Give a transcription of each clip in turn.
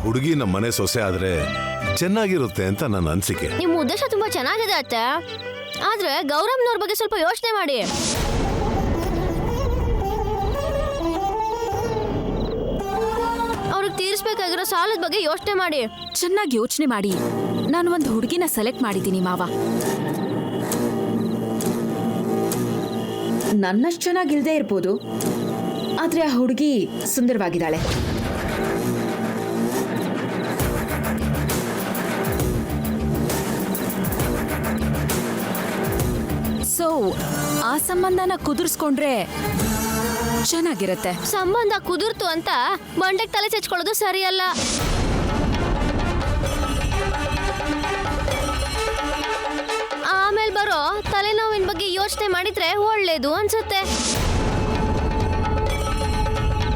ಹುಡುಗಿ ನಮ್ಮ ಮನೆ ಸೊಸೆ ಆದ್ರೆ ಚೆನ್ನಾಗಿರುತ್ತೆ ಅಂತ ನನ್ನ ಅನಿಸಿಕೆ. ನಿಮ್ಮ ಉದ್ದೇಶ ತುಂಬಾ ಚೆನ್ನಾಗಿದೆ ಅತ್ತೆ, ಆದ್ರೆ ಗೌರಮ್ನವ್ರ ಬಗ್ಗೆ ಸ್ವಲ್ಪ ಯೋಚನೆ ಮಾಡಿ. ಅವ್ರಿಗೆ ತೀರಿಸಬೇಕಾಗಿರೋ ಸಾಲದ ಬಗ್ಗೆ ಯೋಚನೆ ಮಾಡಿ. ಚೆನ್ನಾಗಿ ಯೋಚನೆ ಮಾಡಿ. ನಾನು ಒಂದು ಹುಡುಗಿನ ಸೆಲೆಕ್ಟ್ ಮಾಡಿದ್ದೀನಿ ಮಾವ. ನನ್ನಷ್ಟು ಚೆನ್ನಾಗಿಲ್ದೇ ಇರ್ಬೋದು, ಆದ್ರೆ ಆ ಹುಡುಗಿ ಸುಂದರವಾಗಿದ್ದಾಳೆ. ಸೊ ಆ ಸಂಬಂಧನ ಕುದುರಿಸ್ಕೊಂಡ್ರೆ ಚೆನ್ನಾಗಿರತ್ತೆ. ಸಂಬಂಧ ಕುದುರ್ತು ಅಂತ ಬಂಡೆಗೆ ತಲೆ ಚೆಚ್ಕೊಳ್ಳೋದು ಸರಿಯಲ್ಲ. ಆಮೇಲೆ ಬರೋ ತಲೆನೋವಿನ ಬಗ್ಗೆ ಯೋಚನೆ ಮಾಡಿದ್ರೆ ಒಳ್ಳೇದು ಅನ್ಸುತ್ತೆ.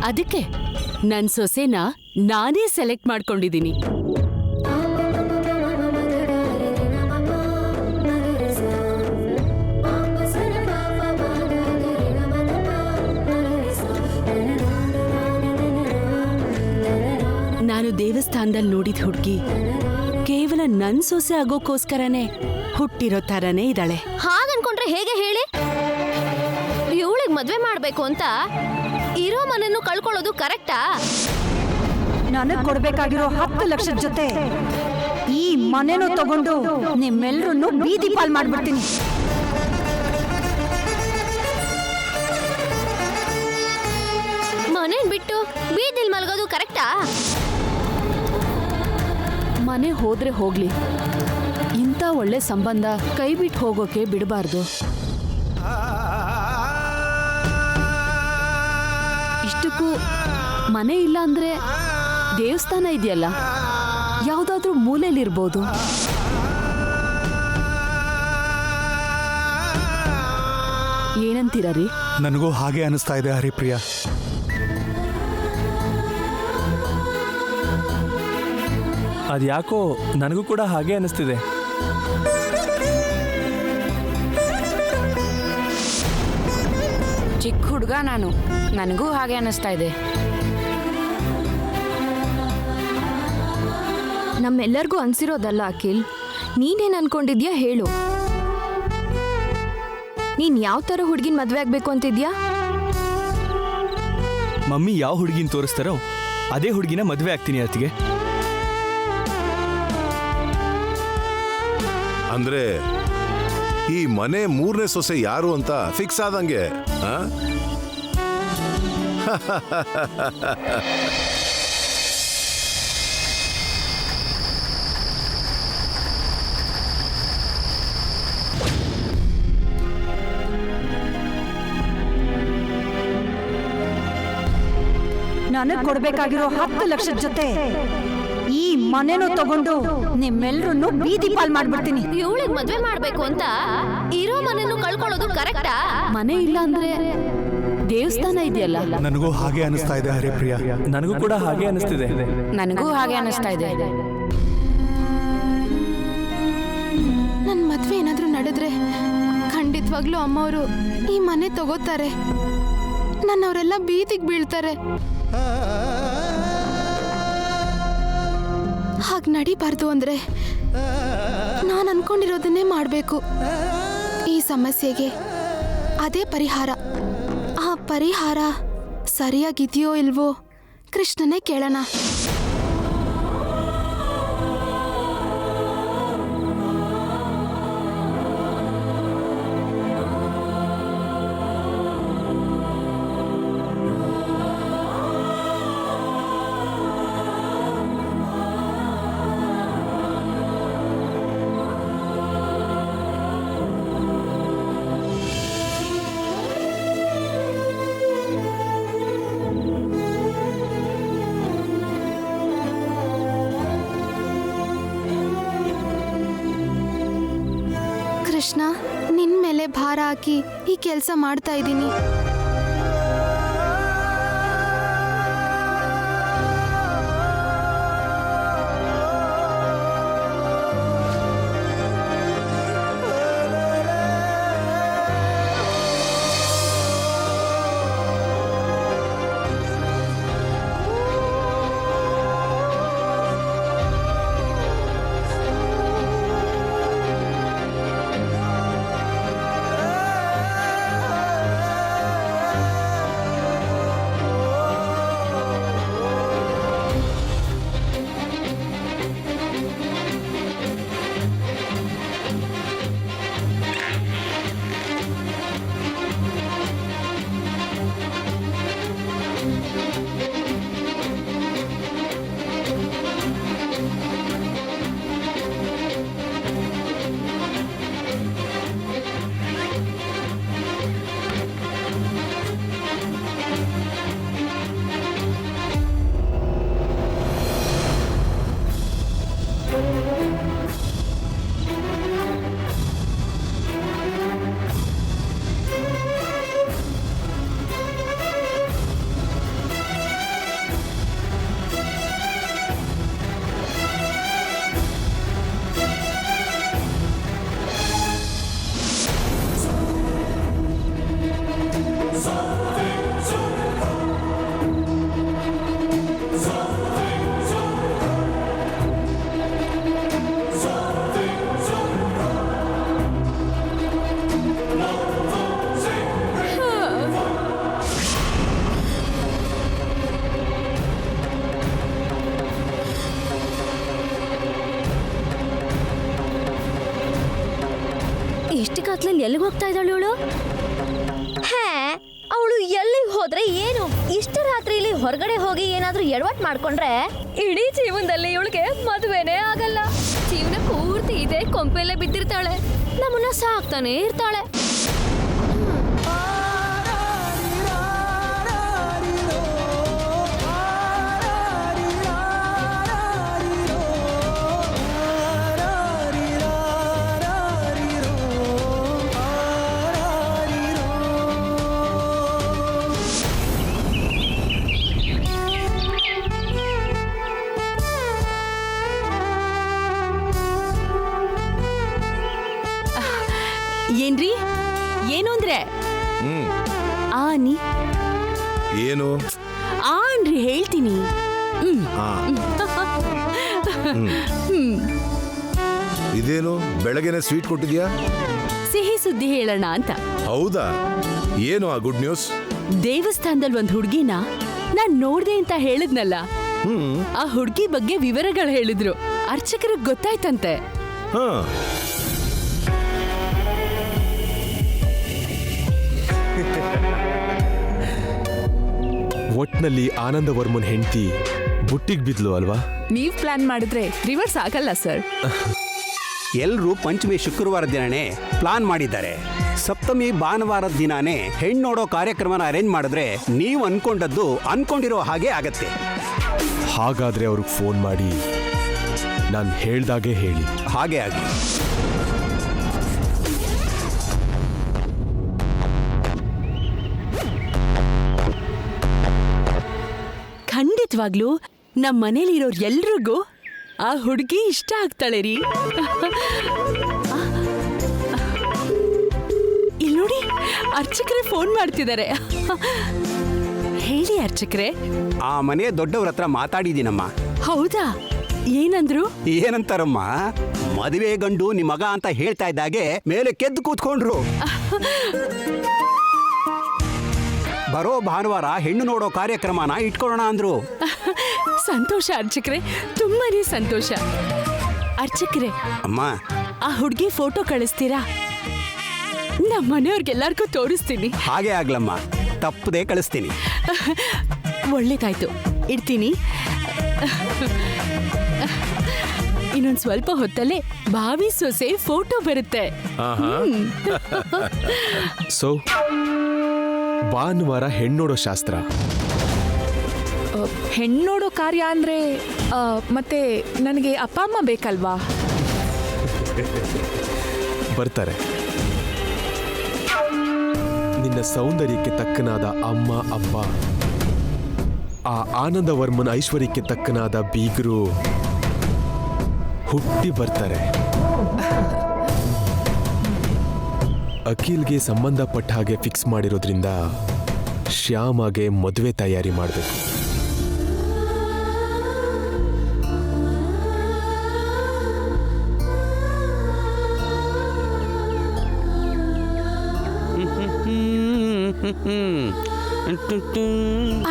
ಅದಕ್ಕೆ ನನ್ ಸೊಸೆನ ನಾನೇ ಸೆಲೆಕ್ಟ್ ಮಾಡ್ಕೊಂಡಿದ್ದೀನಿ. ನಾನು ದೇವಸ್ಥಾನದಲ್ಲಿ ನೋಡಿದ ಹುಡುಗಿ ಕೇವಲ ನನ್ ಸೊಸೆ ಆಗೋಕ್ಕೋಸ್ಕರನೇ ಹುಟ್ಟಿರೋ ತರನೇ ಇದ್ದಾಳೆ. ಹಾಗನ್ಕೊಂಡ್ರೆ ಹೇಗೆ ಹೇಳಿ? ಇವಳಿಗೆ ಮದ್ವೆ ಮಾಡ್ಬೇಕು ಅಂತ ಇರೋ ಮನೆಯನ್ನು ಕಳ್ಕೊಳ್ಳೋದು ಕರೆಕ್ಟಾ? ನನಗ್ ಕೊಡ್ಬೇಕಾಗಿರೋ 10 ಲಕ್ಷದ ಜೊತೆ ಈ ಮನೆನೂ ತಗೊಂಡು ನಿಮ್ಮೆಲ್ರನ್ನು ಬೀದಿ ಪಾಲ್ ಮಾಡ್ಬಿಡ್ತೀನಿ. ಮನೇನ್ ಬಿಟ್ಟು ಬೀದಿಲ್ ಮಲ್ಗೋದು ಕರೆಕ್ಟಾ? ಮನೆ ಹೋದ್ರೆ ಹೋಗ್ಲಿ, ಇಂಥ ಒಳ್ಳೆ ಸಂಬಂಧ ಕೈ ಬಿಟ್ಟು ಹೋಗೋಕೆ ಬಿಡಬಾರ್ದು. ಇಷ್ಟಕ್ಕೂ ಮನೆ ಇಲ್ಲ ಅಂದ್ರೆ ದೇವಸ್ಥಾನ ಇದೆಯಲ್ಲ, ಯಾವುದಾದ್ರೂ ಮೂಲೆಯಲ್ಲಿರ್ಬೋದು. ಏನಂತೀರ ರೀ? ನನಗೂ ಹಾಗೆ ಅನಿಸ್ತಾ ಇದೆ ಹರಿಪ್ರಿಯ. ಅದ್ಯಾಕೋ ನನಗೂ ಕೂಡ ಹಾಗೆ ಅನಿಸ್ತಿದೆ. ಚಿಕ್ಕ ಹುಡುಗ ನಾನು, ನನಗೂ ಹಾಗೆ ಅನಿಸ್ತಾ ಇದೆ. ನಮ್ಮೆಲ್ಲರಿಗೂ ಅನ್ಸಿರೋದಲ್ಲ ಅಖಿಲ್. ನೀನೇನ್ ಅನ್ಕೊಂಡಿದ್ಯಾ ಹೇಳು. ನೀನ್ ಯಾವ ಥರ ಹುಡುಗಿನ ಮದ್ವೆ ಆಗ್ಬೇಕು ಅಂತಿದ್ಯಾ? ಮಮ್ಮಿ ಯಾವ ಹುಡುಗಿನ ತೋರಿಸ್ತಾರೋ ಅದೇ ಹುಡುಗಿನ ಮದುವೆ ಆಗ್ತೀನಿ ಅತ್ತಿಗೆ. ಅಂದ್ರೆ ಈ ಮನೆ 3ನೇ ಸೊಸೆ ಯಾರು ಅಂತ ಫಿಕ್ಸ್ ಆದಂಗೆ. ನನಗ್ ಕೊಡ್ಬೇಕಾಗಿರೋ 10 ಲಕ್ಷದ ಜೊತೆ ಈ ಮನೆನೂ ತಗೊಂಡು ನಿಮ್ಮೆಲ್ರನ್ನು ಬೀದಿ ಪಾಲ್ ಮಾಡ್ಬಿಡ್ತೀನಿ. ಇವಳಿಗೆ ಮದ್ವೆ ಮಾಡ್ಬೇಕು ಅಂತ ಇರೋ ಮನೆಯನ್ನು ಕಳ್ಕೊಳ್ಳೋದು ಕರೆಕ್ಟಾ? ಮನೆ ಇಲ್ಲ ಅಂದ್ರೆ ದೇವಸ್ಥಾನ ಇದೆಯಲ್ಲ. ನನಗೂ ಹಾಗೆ ಅನಿಸ್ತಾ ಇದೆ ಹರಿಪ್ರಿಯ. ನನಗೂ ಕೂಡ ಹಾಗೆ ಅನಿಸ್ತಿದೆ. ನನಗೂ ಹಾಗೆ ಅನಿಸ್ತಾ ಇದೆ. ನನ್ನ ಮದ್ವೆ ಏನಾದ್ರೂ ನಡೆದ್ರೆ ಖಂಡಿತವಾಗ್ಲೂ ಅಮ್ಮವರು ಈ ಮನೆ ತಗೋತಾರೆ. ನನ್ನವರೆಲ್ಲ ಬೀದಿಗೆ ಬೀಳ್ತಾರೆ. ಹಾಗೆ ನಡಿಬಾರ್ದು ಅಂದ್ರೆ ನಾನು ಅನ್ಕೊಂಡಿರೋದನ್ನೇ ಮಾಡಬೇಕು. ಈ ಸಮಸ್ಯೆಗೆ ಅದೇ ಪರಿಹಾರ. ಆ ಪರಿಹಾರ ಸರಿಯಾಗಿದೆಯೋ ಇಲ್ವೋ ಕೃಷ್ಣನೇ ಕೇಳೋಣ. ಕೃಷ್ಣ, ನಿನ್ ಮೇಲೆ ಭಾರ ಹಾಕಿ ಈ ಕೆಲಸ ಮಾಡ್ತಾ ಇದ್ದೀನಿ. ನಡುರಾತ್ಲಲ್ಲಿ ಎಲ್ಲಿಗೆ ಹೋಗ್ತಾ ಇದ್ದಾಳು ಇವಳು? ಹೇ, ಅವಳು ಎಲ್ಲಿಗೆ ಹೋದ್ರೆ ಏನು? ಇಷ್ಟು ರಾತ್ರಿಲಿ ಹೊರಗಡೆ ಹೋಗಿ ಏನಾದ್ರೂ ಎಡವಟ್ ಮಾಡ್ಕೊಂಡ್ರೆ ಇಡೀ ಜೀವನದಲ್ಲಿ ಇವಳಿಗೆ ಮದುವೆನೇ ಆಗಲ್ಲ. ಜೀವನ ಪೂರ್ತಿ ಇದೆ ಕೊಂಪೆಲೆ ಬಿದ್ದಿರ್ತಾಳೆ, ನಮ್ಮನ್ನ ಸಾಕ್ತಾನೆ ಇರ್ತಾಳೆ. ಏನ್ರಿ? ಏನು ಅಂದ್ರೆ ಆನಿ ಏನು? ಆನ್ರಿ ಹೇಳ್ತೀನಿ. ಇದೇನು ಬೆಳಗ್ಗೆನೆ ಸ್ವೀಟ್ ಕೊಟ್ಟಿದ್ಯಾ? ಸಿಹಿ ಸುದ್ದಿ ಹೇಳೋಣ ಅಂತ. ಹೌದಾ? ಏನು ಆ ಗುಡ್ ನ್ಯೂಸ್? ದೇವಸ್ಥಾನದಲ್ಲಿ ಒಂದ್ ಹುಡ್ಗಿನ ನಾನ್ ನೋಡ್ದೆ ಅಂತ ಹೇಳಿದ್ನಲ್ಲ, ಆ ಹುಡ್ಗಿ ಬಗ್ಗೆ ವಿವರಗಳು ಹೇಳಿದ್ರು. ಅರ್ಚಕರಿಗೆ ಗೊತ್ತಾಯ್ತಂತೆ. ಹಾ, ಒಟ್ನಲ್ಲಿ ಆನಂದವರ್ಮನ್ ಹೆಂಡತಿ ಬುಟ್ಟಿಗೆ ಬಿದ್ಲು ಅಲ್ವಾ? ನೀವ್ ಪ್ಲಾನ್ ಮಾಡಿದ್ರೆ ರಿವರ್ಸ್ ಆಗಲ್ಲ ಸರ್. ಎಲ್ಲರೂ ಪಂಚಮಿ ಶುಕ್ರವಾರ ದಿನನೇ ಪ್ಲಾನ್ ಮಾಡಿದ್ದಾರೆ. ಸಪ್ತಮಿ ಭಾನುವಾರದ ದಿನಾನೇ ಹೆಣ್ಣು ನೋಡೋ ಕಾರ್ಯಕ್ರಮನ ಅರೇಂಜ್ ಮಾಡಿದ್ರೆ ನೀವು ಅನ್ಕೊಂಡದ್ದು ಅನ್ಕೊಂಡಿರೋ ಹಾಗೆ ಆಗತ್ತೆ. ಹಾಗಾದ್ರೆ ಅವ್ರಿಗೆ ಫೋನ್ ಮಾಡಿ ನಾನು ಹೇಳ್ದಾಗೆ ಹೇಳಿ. ಹಾಗೆ ಆಗಿ. ಖಂಡಿತವಾಗ್ಲೂ ನಮ್ಮ ಮನೇಲಿರೋರ್ ಎಲ್ರಿಗೂ ಆ ಹುಡುಗಿ ಇಷ್ಟ ಆಗ್ತಾಳೆ ರೀ. ಇಲ್ಲಿ ನೋಡಿ, ಅರ್ಚಕರೇ ಫೋನ್ ಮಾಡ್ತಿದ್ದಾರೆ. ಹೇಳಿ ಅರ್ಚಕರೇ. ಆ ಮನೆ ದೊಡ್ಡವ್ರ ಹತ್ರ ಮಾತಾಡಿದ್ದೀನಮ್ಮ. ಹೌದಾ? ಏನಂದ್ರು? ಏನಂತಾರಮ್ಮ, ಮದುವೆ ಗಂಡು ನಿಮ್ಮ ಮಗ ಅಂತ ಹೇಳ್ತಾ ಇದ್ದಾಗೆ ಮೇಲೆ ಕೆದ್ದು ಕೂತ್ಕೊಂಡ್ರು. ಬರೋ ಭಾನುವಾರ ಹೆಣ್ಣು ನೋಡೋ ಕಾರ್ಯಕ್ರಮನ ಇಟ್ಕೊಳ್ಳೋಣ ಅಂದ್ರು. ಸಂತೋಷ ಅರ್ಚಕರೇ, ತುಂಬಾನೇ ಸಂತೋಷ. ಅರ್ಚಕರೇ, ಅಮ್ಮ ಆ ಹುಡುಗಿ ಫೋಟೋ ಕಳಿಸ್ತೀರಾ? ನಮ್ಮ ಮನೆಯವ್ರಿಗೆಲ್ಲರಿಗೂ ತೋರಿಸ್ತೀನಿ. ಹಾಗೆ ಆಗ್ಲಮ್ಮ, ತಪ್ಪದೆ ಕಳಿಸ್ತೀನಿ. ಒಳ್ಳೇದಾಯ್ತು, ಇಡ್ತೀನಿ. ಇನ್ನೊಂದು ಸ್ವಲ್ಪ ಹೊತ್ತಲ್ಲೇ ಭಾವಿ ಸೊಸೆ ಫೋಟೋ ಬರುತ್ತೆ. ಸೊ ಭಾನುವಾರ ಹೆಣ್ಣೋಡೋ ಶಾಸ್ತ್ರ. ಹೆಣ್ಣೋಡೋ ಕಾರ್ಯ ಅಂದ್ರೆ ಮತ್ತೆ ನನಗೆ ಅಪ್ಪ ಅಮ್ಮ ಬೇಕಲ್ವಾ? ಬರ್ತಾರೆ. ನಿನ್ನ ಸೌಂದರ್ಯಕ್ಕೆ ತಕ್ಕನಾದ ಅಮ್ಮ ಅಪ್ಪ, ಆ ಆನಂದವರ್ಮನ್ ಐಶ್ವರ್ಯಕ್ಕೆ ತಕ್ಕನಾದ ಬೀಗರು ಹುಟ್ಟಿ ಬರ್ತಾರೆ. ಅಖಿಲ್ಗೆ ಸಂಬಂಧಪಟ್ಟ ಹಾಗೆ ಫಿಕ್ಸ್ ಮಾಡಿರೋದ್ರಿಂದ ಶ್ಯಾಮಗೆ ಮದುವೆ ತಯಾರಿ ಮಾಡಬೇಕು.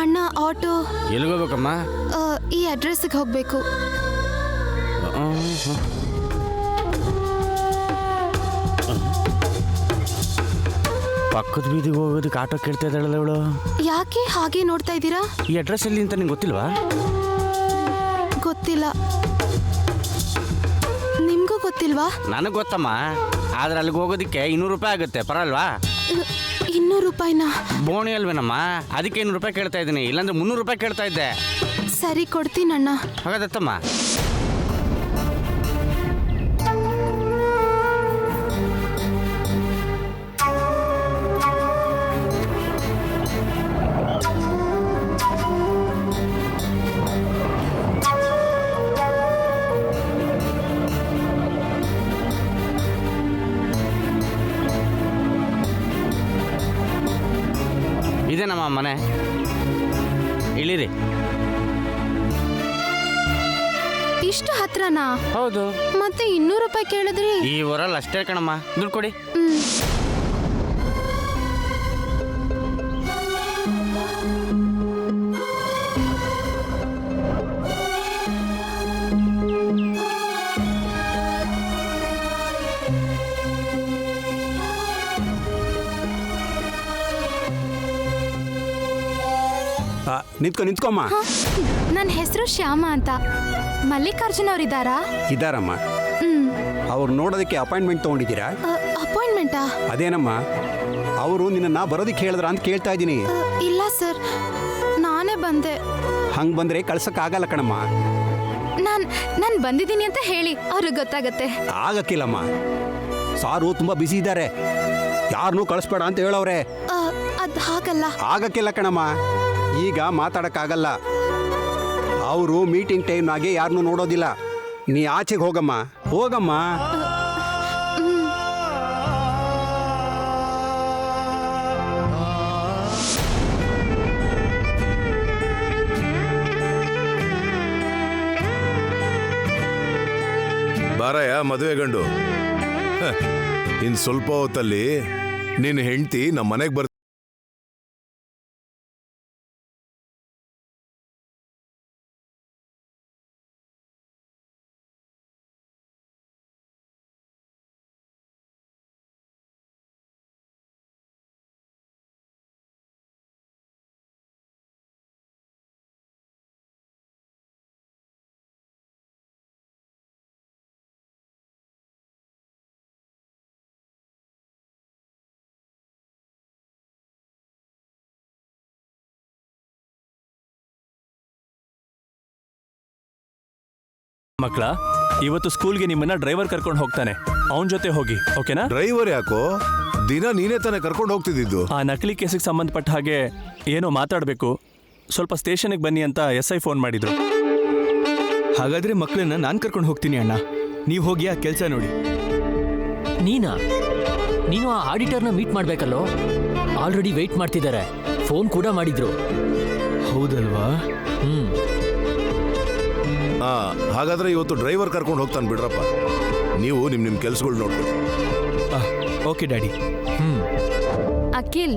ಅಣ್ಣ, ಆಟೋ ಎಲ್ಲಿಗೋಗ್ಬೇಕಮ್ಮ? ಈ ಅಡ್ರೆಸ್ಗೆ ಹೋಗ್ಬೇಕು. ಪಕ್ಕದ ಬೀದಿಗೆ ಹೋಗೋದಕ್ಕೆ ಆಟೋ ಕೇಳ್ತಾ ಇದ್ದಾಳಲ್ಲ ಇವಳು. ಯಾಕೆ ಹಾಗೆ ನೋಡ್ತಾ ಇದ್ದೀರಾ? ಈ ಅಡ್ರೆಸ್ ಎಲ್ಲಿ ಅಂತ ನಿಂಗೆ ಗೊತ್ತಿಲ್ವಾ? ಗೊತ್ತಿಲ್ಲ. ನಿಮ್ಗೂ ಗೊತ್ತಿಲ್ವಾ? ನನಗೆ ಗೊತ್ತಮ್ಮ, ಆದ್ರೆ ಅಲ್ಲಿಗೆ ಹೋಗೋದಕ್ಕೆ 200 ರೂಪಾಯಿ ಆಗುತ್ತೆ, ಪರಲ್ವಾ? 200 ರೂಪಾಯಿನ? ಬೋಣಿ ಅಲ್ವೇನಮ್ಮ, ಅದಕ್ಕೆ 200 ರೂಪಾಯಿ ಕೇಳ್ತಾ ಇದ್ದೀನಿ, ಇಲ್ಲಾಂದ್ರೆ 300 ರೂಪಾಯಿ ಕೇಳ್ತಾ ಇದ್ದೆ. ಸರಿ, ಕೊಡ್ತೀನಣ್ಣ. ಹಾಗಾದತ್ತಮ್ಮ. ಇದೇನಮ್ಮ ಮನೆ, ಇಳಿರಿ. ಇಷ್ಟು ಹತ್ರನಾ? ಹೌದು. ಮತ್ತೆ 200 ರೂಪಾಯಿ ಕೇಳಿದ್ರಿ? ಈ ಊರಲ್ಲಿ ಅಷ್ಟೇ ಕಣಮ್ಮ, ದುಡ್ಡು ಕೊಡಿ. ನಿಂತ್ಕೊಮ್ಮ. ನನ್ನ ಹೆಸರು ಶ್ಯಾಮ ಅಂತ. ಮಲ್ಲಿಕಾರ್ಜುನ್ ಅವರಿದ್ದಾರಾ? ಇದ್ದಾರಮ್ಮ. ಅವ್ರು ನೋಡೋದಕ್ಕೆ ಅಪಾಯಿಂಟ್ಮೆಂಟ್ ತೊಗೊಂಡಿದ್ದೀರಾ? ಅಪಾಯಿಂಟ್ಮೆಂಟಾ? ಅದೇನಮ್ಮ, ಅವರು ನಿನ್ನ ಬರೋದಕ್ಕೆ ಹೇಳಿದ್ರ ಅಂತ ಕೇಳ್ತಾ ಇದ್ದೀನಿ. ಇಲ್ಲ ಸರ್, ನಾನೇ ಬಂದೆ. ಹಂಗೆ ಬಂದರೆ ಕಳ್ಸೋಕ್ಕಾಗಲ್ಲ ಕಣಮ್ಮ. ನಾನು ಬಂದಿದ್ದೀನಿ ಅಂತ ಹೇಳಿ, ಅವ್ರಿಗೆ ಗೊತ್ತಾಗತ್ತೆ. ಆಗಕ್ಕಿಲ್ಲಮ್ಮ, ಸಾರು ತುಂಬ ಬ್ಯುಸಿ ಇದ್ದಾರೆ, ಯಾರನ್ನೂ ಕಳಿಸ್ಬೇಡ ಅಂತ ಹೇಳವ್ರೆ. ಅದು ಹಾಗಲ್ಲ. ಆಗಕ್ಕಿಲ್ಲ ಕಣಮ್ಮ, ಈಗ ಮಾತಾಡೋಕ್ಕಾಗಲ್ಲ. ಅವರು ಮೀಟಿಂಗ್ ಟೈಮ್ನಾಗೆ ಯಾರನ್ನೂ ನೋಡೋದಿಲ್ಲ. ನೀ ಆಚೆಗೆ ಹೋಗಮ್ಮ, ಹೋಗಮ್ಮ. ಬಾರಯ್ಯ ಮದುವೆ ಗಂಡು. ಇನ್ ಸ್ವಲ್ಪ ಹೊತ್ತಲ್ಲಿ ನಿನ್ನ ಹೆಂಡತಿ ನಮ್ಮ ಮನೆಗೆ ಬರ್ತ. ಮಕ್ಕಳ, ಇವತ್ತು ಸ್ಕೂಲ್ಗೆ ನಿಮ್ಮನ್ನ ಡ್ರೈವರ್ ಕರ್ಕೊಂಡು ಹೋಗ್ತಾನೆ. ಅವನ ಜೊತೆ ಹೋಗಿ, ಓಕೆನಾ? ಡ್ರೈವರ್ ಯಾಕೋ? ದಿನ ನೀನೇ ತಾನೇ ಕರ್ಕೊಂಡು ಹೋಗ್ತಿದ್ದು. ಆ ನಕಲಿ ಕೇಸಿಗೆ ಸಂಬಂಧಪಟ್ಟ ಹಾಗೆ ಏನೋ ಮಾತಾಡಬೇಕು, ಸ್ವಲ್ಪ ಸ್ಟೇಷನ್ಗೆ ಬನ್ನಿ ಅಂತ SI ಫೋನ್ ಮಾಡಿದ್ರು. ಹಾಗಾದ್ರೆ ಮಕ್ಕಳನ್ನ ನಾನು ಕರ್ಕೊಂಡು ಹೋಗ್ತೀನಿ ಅಣ್ಣ, ನೀವು ಹೋಗಿ ಆ ಕೆಲಸ ನೋಡಿ. ನೀನು ಆ ಆಡಿಟರ್ನ ಮೀಟ್ ಮಾಡ್ಬೇಕಲ್ಲೋ? ಆಲ್ರೆಡಿ ವೆಯ್ಟ್ ಮಾಡ್ತಿದ್ದಾರೆ, ಫೋನ್ ಕೂಡ ಮಾಡಿದ್ರು. ಹೌದಲ್ವಾ? ಹಾಗಾದ್ರೆ ಇವತ್ತು ಡ್ರೈವರ್ ಕರ್ಕೊಂಡು ಹೋಗ್ತಾನೆ ಬಿಡ್ರಪ್ಪ. ನೀವು ನಿಮ್ ಕೆಲ್ಸಗಳು ನೋಡ್ಕೊಳ್ಳಿ. Okay daddy. ಅಖಿಲ್,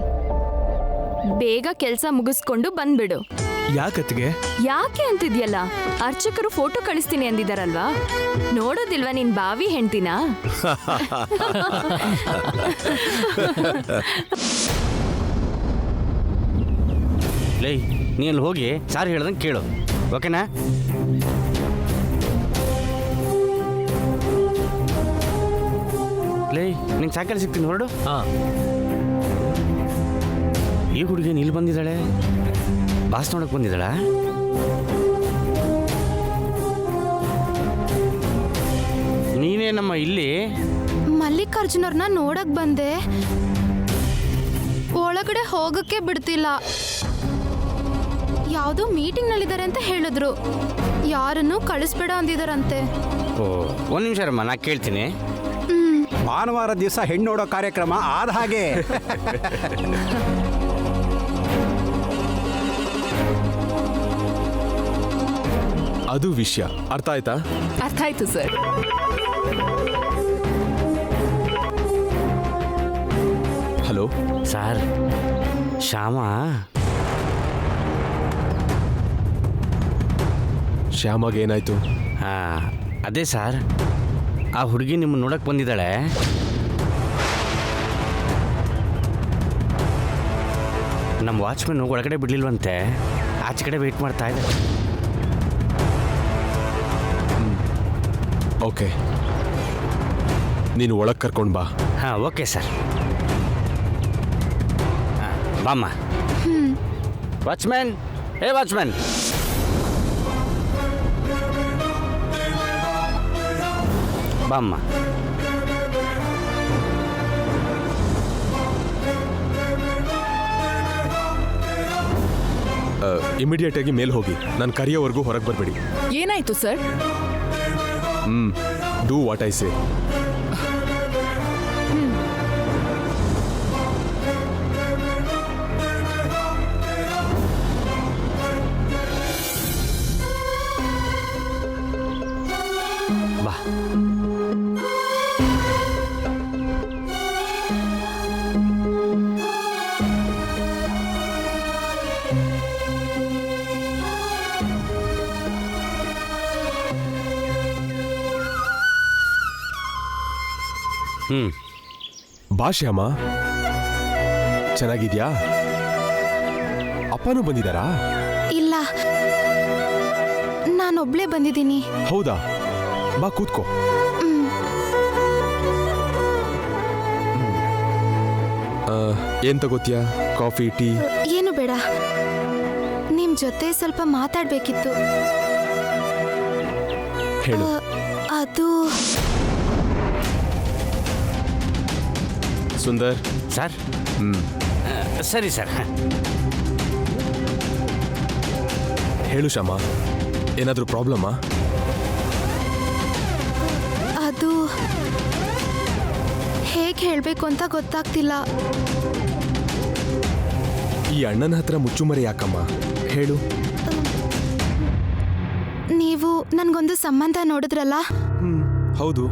ಬೇಗ ಕೆಲಸ ಮುಗಿಸ್ಕೊಂಡು ಬಂದ್ಬಿಡು. ಯಾಕತ್ತಿಗೆ? ಯಾಕೆ ಅಂತಿದ್ಯಲ್ಲ, ಅರ್ಚಕರು ಫೋಟೋ ಕಳಿಸ್ತೀನಿ ಅಂದಿದಾರಲ್ವಾ, ನೋಡೋದಿಲ್ವಾ ನಿನ್ ಬಾವಿ ಹೆಂಡ್ತಿನ? ಲೈ, ನೀ ಅಲ್ಲಿ ಹೋಗಿ ಸಾರ್ ಹೇಳ್ದಂಗೆ ಕೇಳು, ಓಕೆನಾ? ಲೈ, ನಿಂಗೆ ಸಾಯಂಕಾಲ ಸಿಗ್ತೀನಿ, ಹೊರಡು. ಈ ಹುಡುಗಿ ಇಲ್ಲಿ ಬಂದಿದ್ದಾಳೆ, ಬಾಸ್ ನೋಡಕ್ ಬಂದಿದ್ದಾಳ? ನೀನೇ ನಮ್ಮ ಇಲ್ಲಿ? ಮಲ್ಲಿಕಾರ್ಜುನವ್ರನ್ನ ನೋಡಕ್ ಬಂದೆ, ಒಳಗಡೆ ಹೋಗಕ್ಕೆ ಬಿಡ್ತಿಲ್ಲ. ಯಾವುದೋ ಮೀಟಿಂಗ್ ನಲ್ಲಿದ್ದಾರೆ ಅಂತ ಹೇಳಿದ್ರು, ಯಾರನ್ನು ಕಳಿಸ್ಬೇಡ ಅಂದಿದಾರಂತೆ. ಓ, ಒಂದು ನಿಮಿಷ ರಮ್ಮ, ನಾ ಕೇಳ್ತೀನಿ. ಭಾನುವಾರ ದಿವಸ ಹೆಣ್ಣು ನೋಡೋ ಕಾರ್ಯಕ್ರಮ ಆದ ಹಾಗೆ. ಅದು ವಿಷಯ ಅರ್ಥ ಆಯ್ತಾ? ಅರ್ಥ ಆಯ್ತು ಸರ್. ಹಲೋ ಸರ್, ಶ್ಯಾಮಾಗ ಏನಾಯ್ತು? ಅದೇ ಸರ್, ಆ ಹುಡುಗಿ ನಿಮ್ಮ ನೋಡಕ್ ಬಂದಿದ್ದಾಳೆ. ನಮ್ಮ ವಾಚ್ಮೆನ್ ಒಳಗಡೆ ಬಿಡ್ಲಿಲ್ವಂತೆ, ಆಚೆ ಕಡೆ ವೆಯ್ಟ್ ಮಾಡ್ತಾ ಇದ್ದೆ. ಓಕೆ, ನೀನು ಒಳಗೆ ಕರ್ಕೊಂಡು ಬಾ. Okay sir. ಬಾಮ್ಮ. Watchmen, watchmen. ಬಾಮ್ಮ. ಇಮಿಡಿಯೇಟ್ ಆಗಿ ಮೇಲ್ ಹೋಗಿ, ನಾನು ಕರೆಯೋವರೆಗೂ ಹೊರಗೆ ಬರಬೇಡಿ. ಏನಾಯ್ತು ಸರ್? Do what I say. ಬಾ. ಬಾ ಶ್ಯಾಮ, ಚೆನ್ನಾಗಿದ್ಯಾ? ಅಪ್ಪನೂ ಬಂದಿದ್ದಾರಾ? ಇಲ್ಲ, ನಾನೊಬ್ಳೇ ಬಂದಿದ್ದೀನಿ. ಹೌದಾ? ಬಾ ಕೂತ್ಕೋ. ಏನ್ ತಗೋತೀಯಾ? Coffee, tea? ಏನು ಬೇಡ, ನಿಮ್ ಜೊತೆ ಸ್ವಲ್ಪ ಮಾತಾಡ್ಬೇಕಿತ್ತು. ಹೇಳು. ಅದು ಸುಂದರ್ ಸರ್. ಸರಿ ಸರ್. ಹೇಳು ಶ್ಯಾಮ, ಏನಾದರೂ ಪ್ರಾಬ್ಲಮ್ಮಾ? ಅದು ಹೇಗೆ ಹೇಳಬೇಕು ಅಂತ ಗೊತ್ತಾಗ್ತಿಲ್ಲ. ಈ ಅಣ್ಣನ ಹತ್ರ ಮುಚ್ಚುಮರೆ ಯಾಕಮ್ಮ? ಹೇಳು. ನೀವು ನನ್ಗೊಂದು ಸಂಬಂಧ ನೋಡಿದ್ರಲ್ಲ? ಹೌದು,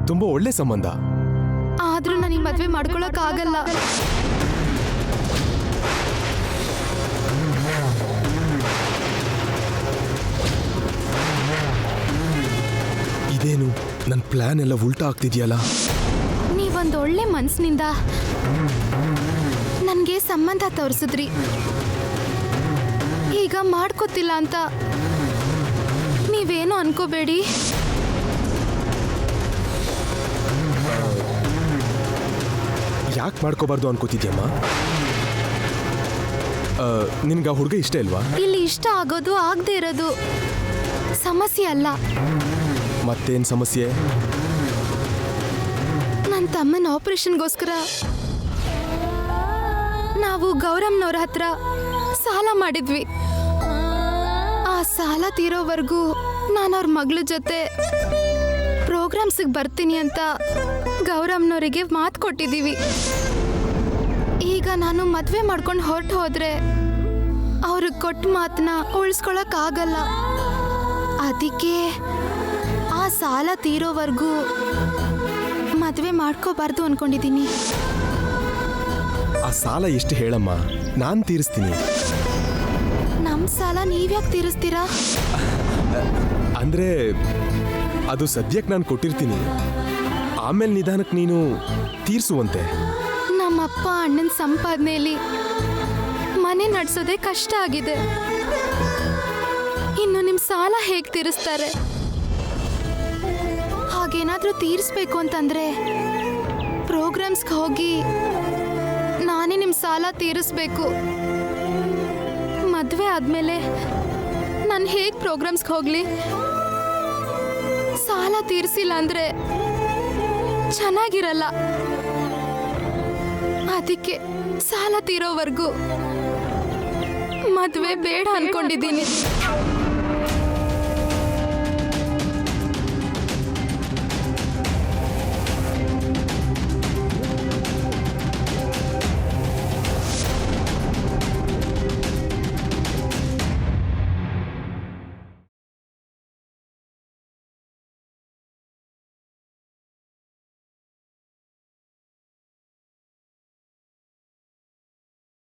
ತುಂಬಾ ಒಳ್ಳೆ ಸಂಬಂಧ. ಆದ್ರೂ ನನಗೆ ಮದ್ವೆ ಮಾಡ್ಕೊಳಕ್ ಆಗಲ್ಲ. ಇದೇನು ನನ್ನ ಪ್ಲಾನ್ ಎಲ್ಲ ಉಲ್ಟಾ ಆಗ್ತಿದ್ಯಲ್ಲ? ನೀವೊಂದು ಒಳ್ಳೆ ಮನ್ಸಿನಿಂದ ನನಗೆ ಸಂಬಂಧ ತೋರಿಸಿದ್ರಿ. ಈಗ ಮಾಡ್ಕೋತಿಲ್ಲ ಅಂತ ನೀವೇನು ಅನ್ಕೋಬೇಡಿ. ಯಾಕೆ ಮಾಡ್ಕೋಬಾರ್ದು ಅನ್ಕೋತಿದ್ಯಮ್ಮ? ನಿನ್ಗೆ ಆ ಹುಡುಗ ಇಷ್ಟ ಇಲ್ವಾ? ಇಲ್ಲಿ ಇಷ್ಟ ಆಗೋದು ಆಗದೆ ಇರೋದು ಸಮಸ್ಯೆ ಅಲ್ಲ. ಮತ್ತೇನ್ ಸಮಸ್ಯೆ? ನನ್ನ ತಮ್ಮನ ಆಪರೇಷನ್ಗೋಸ್ಕರ ನಾವು ಗೌರಮ್ನವ್ರ ಹತ್ರ ಸಾಲ ಮಾಡಿದ್ವಿ. ಆ ಸಾಲ ತೀರೋವರೆಗೂ ನಾನು ಅವ್ರ ಮಗಳ ಜೊತೆ ಪ್ರೋಗ್ರಾಮ್ಸಿಗೆ ಬರ್ತೀನಿ ಅಂತ ಗೌರಮ್ನವರಿಗೆ ಮಾತು ಕೊಟ್ಟಿದ್ದೀವಿ. ಈಗ ನಾನು ಮದುವೆ ಮಾಡ್ಕೊಂಡು ಹೊರಟು ಹೋದ್ರೆ ಅವ್ರಿಗೆ ಕೊಟ್ಟ ಮಾತನ್ನ ಉಳಿಸ್ಕೊಳಕ್ಕಾಗಲ್ಲ. ಅದಕ್ಕೆ ಆ ಸಾಲ ತೀರೋವರೆಗೂ ಮದುವೆ ಮಾಡ್ಕೋಬಾರ್ದು ಅನ್ಕೊಂಡಿದ್ದೀನಿ. ಆ ಸಾಲ ಎಷ್ಟು ಹೇಳಮ್ಮ, ನಾನು ತೀರಿಸ್ತೀನಿ. ನಮ್ಮ ಸಾಲ ನೀವ್ಯಾಕೆ ತೀರಿಸ್ತೀರಾ? ಅಂದ್ರೆ ಅದು ಸದ್ಯಕ್ಕೆ ನಾನು ಕೊಟ್ಟಿರ್ತೀನಿ, ಆಮೇಲೆ ನಿಧಾನಕ್ಕೆ ನೀನು ತೀರಿಸುವಂತೆ. ನಮ್ಮಪ್ಪ ಅಣ್ಣನ ಸಂಪಾದನೆಯಲ್ಲಿ ಮನೆ ನಡೆಸೋದೇ ಕಷ್ಟ ಆಗಿದೆ. ಇನ್ನು ನಿಮ್ಮ ಸಾಲ ಹೇಗೆ ತೀರಿಸ್ತಾರೆ? ಹಾಗೇನಾದ್ರೂ ತೀರಿಸ್ಬೇಕು ಅಂತಂದ್ರೆ ಪ್ರೋಗ್ರಾಮ್ಸ್ಗೆ ಹೋಗಿ ನಾನೇ ನಿಮ್ಮ ಸಾಲ ತೀರಿಸ್ಬೇಕು. ಮದುವೆ ಆದಮೇಲೆ ನಾನು ಹೇಗೆ ಪ್ರೋಗ್ರಾಮ್ಸ್ಗೆ ಹೋಗಲಿ? ಸಾಲ ತೀರಿಸಿಲ್ಲ ಅಂದರೆ ಚೆನ್ನಾಗಿರಲ್ಲ. ಅದಕ್ಕೆ ಸಾಲ ತೀರೋವರೆಗೂ ಮದುವೆ ಬೇಡ ಅನ್ಕೊಂಡಿದ್ದೀನಿ.